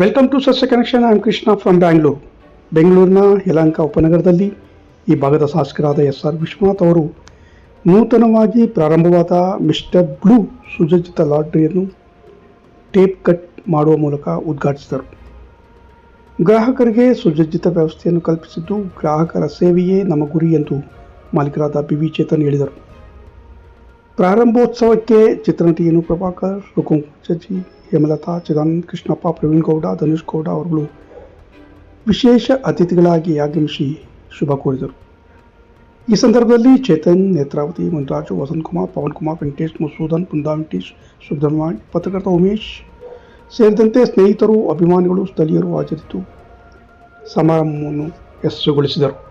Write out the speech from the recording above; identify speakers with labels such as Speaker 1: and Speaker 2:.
Speaker 1: Welcome to ಸಸ್ಯ connection. I am Krishna from Bangalore. ಬೆಂಗಳೂರಿನ ಯಲಹಂಕ ಉಪನಗರದಲ್ಲಿ ಈ ಭಾಗದ ಶಾಸಕರಾದ SR ವಿಶ್ವನಾಥ್ ಅವರು ನೂತನವಾಗಿ ಪ್ರಾರಂಭವಾದ ಮಿಸ್ಟರ್ ಬ್ಲೂ ಸುಸಜ್ಜಿತ ಲಾಂಡ್ರಿಯನ್ನು ಟೇಪ್ ಕಟ್ ಮಾಡುವ ಮೂಲಕ ಉದ್ಘಾಟಿಸಿದರು. ಗ್ರಾಹಕರಿಗೆ ಸುಸಜ್ಜಿತ ವ್ಯವಸ್ಥೆಯನ್ನು ಕಲ್ಪಿಸಿದ್ದು ಗ್ರಾಹಕರ ಸೇವೆಯೇ ನಮ್ಮ ಗುರಿ ಎಂದು ಮಾಲೀಕರಾದ BV ಚೇತನ್ ಹೇಳಿದರು. ಪ್ರಾರಂಭೋತ್ಸವಕ್ಕೆ ಚಿತ್ರನಟಿ ರೇಣು ಪ್ರಭಾಕರ್, ರುಕುಂ ಚಜ್ಜಿ, ಹೇಮಲತಾ, ಚಿದಾನಂದ ಕೃಷ್ಣಪ್ಪ, ಪ್ರವೀಣ್ ಗೌಡ, ಧನುಷ್ ಗೌಡ ಅವರುಗಳು ವಿಶೇಷ ಅತಿಥಿಗಳಾಗಿ ಆಗಮಿಸಿ ಶುಭ ಕೋರಿದರು. ಈ ಸಂದರ್ಭದಲ್ಲಿ ಚೇತನ್, ನೇತ್ರಾವತಿ, ಮುನ್ರಾಜು, ವಸಂತ್ ಕುಮಾರ್, ಪವನ್ ಕುಮಾರ್, ವೆಂಕಟೇಶ್, ಮಸೂದನ್, ಬೃಂದಾ ವೆಂಕಟೇಶ್, ಸುಬ್ರಹ್ಮಣ್ಯ, ಪತ್ರಕರ್ತ ಉಮೇಶ್ ಸೇರಿದಂತೆ ಸ್ನೇಹಿತರು, ಅಭಿಮಾನಿಗಳು, ಸ್ಥಳೀಯರು ಹಾಜರಿದ್ದು ಸಮಾರಂಭವನ್ನು ಯಶಸ್ವಿಗೊಳಿಸಿದರು.